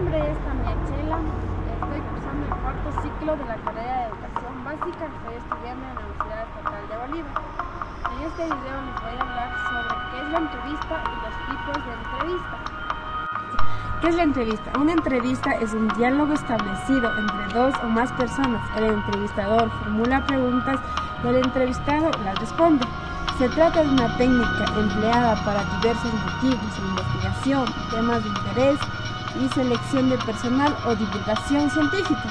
nombre es Tania Chela, estoy cursando el cuarto ciclo de la carrera de Educación Básica, soy estudiante en la Universidad Estatal de Bolívar. En este video les voy a hablar sobre qué es la entrevista y los tipos de entrevista. ¿Qué es la entrevista? Una entrevista es un diálogo establecido entre dos o más personas. El entrevistador formula preguntas y el entrevistado las responde. Se trata de una técnica empleada para diversos motivos, investigación, temas de interés y selección de personal o divulgación científica.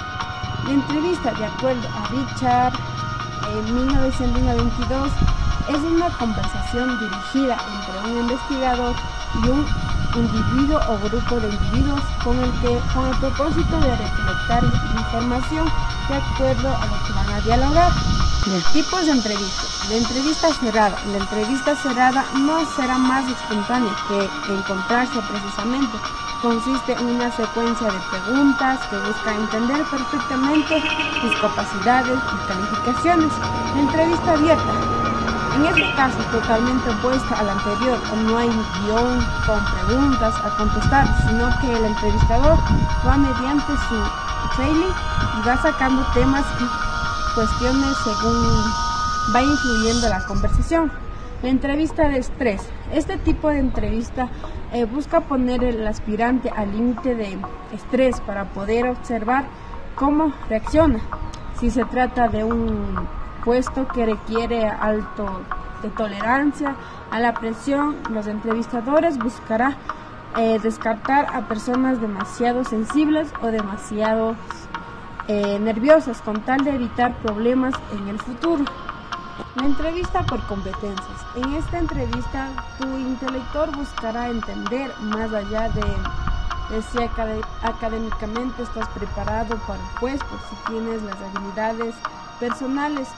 La entrevista, de acuerdo a Richard, en 1992, es una conversación dirigida entre un investigador y un individuo o grupo de individuos con el propósito de recolectar información de acuerdo a lo que van a dialogar. Tipos de entrevistas. La entrevista cerrada. La entrevista cerrada no será más espontánea que encontrarse precisamente. Consiste en una secuencia de preguntas que busca entender perfectamente sus capacidades y calificaciones. La entrevista abierta. En este caso, totalmente opuesta al anterior, no hay guión con preguntas a contestar, sino que el entrevistador va mediante su trailing y va sacando temas y cuestiones según va influyendo la conversación. La entrevista de estrés. Este tipo de entrevista busca poner al aspirante al límite de estrés para poder observar cómo reacciona. Si se trata de un puesto que requiere alto de tolerancia a la presión, los entrevistadores buscarán descartar a personas demasiado sensibles o demasiado nerviosas con tal de evitar problemas en el futuro. La entrevista por competencias. En esta entrevista, tu intelector buscará entender más allá de si académicamente estás preparado para el puesto, si tienes las habilidades personales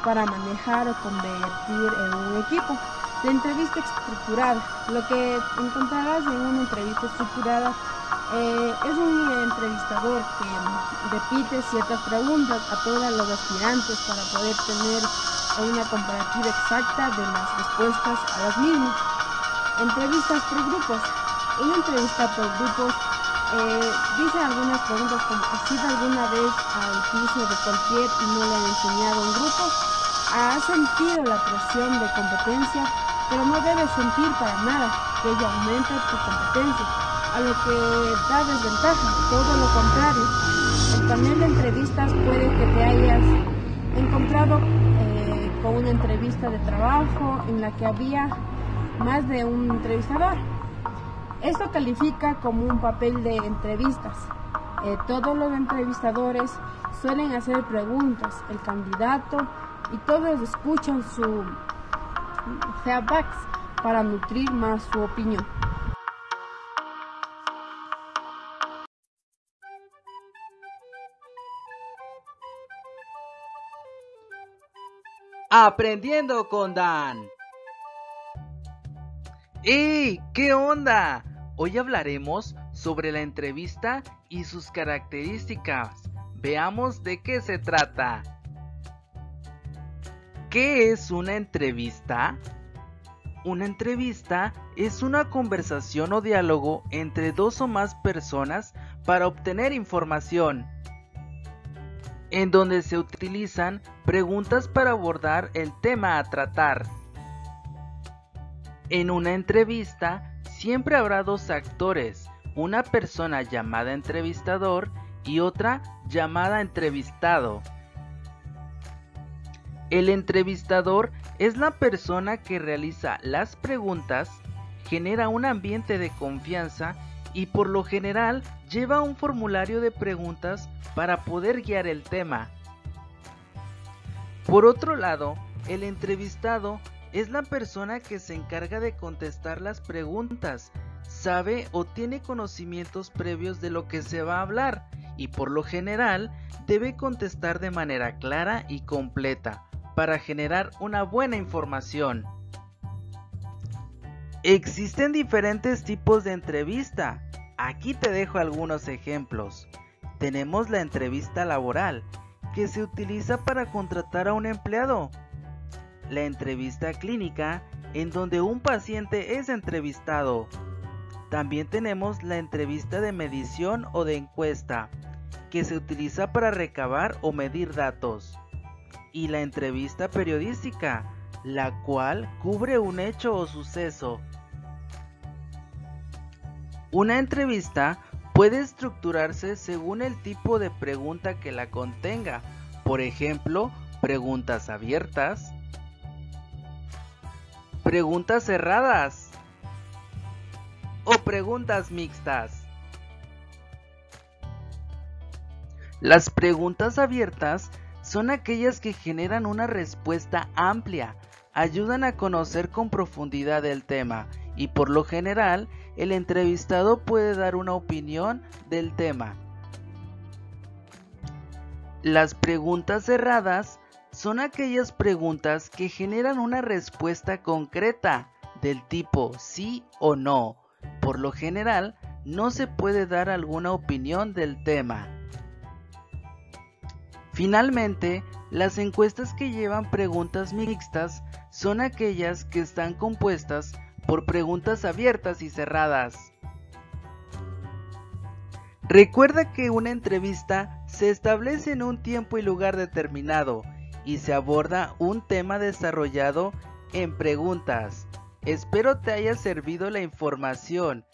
para manejar o convertir en un equipo. La entrevista estructurada. Lo que encontrarás en una entrevista estructurada es un entrevistador que repite ciertas preguntas a todos los aspirantes para poder tener una comparativa exacta de las respuestas a las mismas. Entrevistas por grupos. Una entrevista por grupos dice algunas preguntas como: ¿has ido alguna vez al curso de cualquier y no le han enseñado un grupo? ¿Has sentido la presión de competencia? Pero no debes sentir para nada que ello aumente tu competencia, a lo que da desventaja, todo lo contrario. El panel de entrevistas puede que te hayas encontrado con una entrevista de trabajo en la que había más de un entrevistador. Esto califica como un papel de entrevistas. Todos los entrevistadores suelen hacer preguntas, el candidato y todos escuchan su feedback para nutrir más su opinión. Aprendiendo con Dan. ¡Ey! ¿Qué onda? Hoy hablaremos sobre la entrevista y sus características. Veamos de qué se trata. ¿Qué es una entrevista? Una entrevista es una conversación o diálogo entre dos o más personas para obtener información, en donde se utilizan preguntas para abordar el tema a tratar. En una entrevista siempre habrá dos actores, una persona llamada entrevistador y otra llamada entrevistado. El entrevistador es la persona que realiza las preguntas, genera un ambiente de confianza y por lo general lleva un formulario de preguntas para poder guiar el tema. Por otro lado, el entrevistado es la persona que se encarga de contestar las preguntas, sabe o tiene conocimientos previos de lo que se va a hablar y por lo general debe contestar de manera clara y completa para generar una buena información. Existen diferentes tipos de entrevista. Aquí te dejo algunos ejemplos. Tenemos la entrevista laboral, que se utiliza para contratar a un empleado. La entrevista clínica, en donde un paciente es entrevistado. También tenemos la entrevista de medición o de encuesta, que se utiliza para recabar o medir datos. Y la entrevista periodística, la cual cubre un hecho o suceso. Una entrevista puede estructurarse según el tipo de pregunta que la contenga. Por ejemplo, preguntas abiertas, preguntas cerradas o preguntas mixtas. Las preguntas abiertas son aquellas que generan una respuesta amplia, ayudan a conocer con profundidad el tema y por lo general el entrevistado puede dar una opinión del tema. Las preguntas cerradas son aquellas preguntas que generan una respuesta concreta del tipo sí o no. Por lo general no se puede dar alguna opinión del tema. Finalmente, las encuestas que llevan preguntas mixtas son aquellas que están compuestas por preguntas abiertas y cerradas. Recuerda que una entrevista se establece en un tiempo y lugar determinado y se aborda un tema desarrollado en preguntas. Espero te haya servido la información.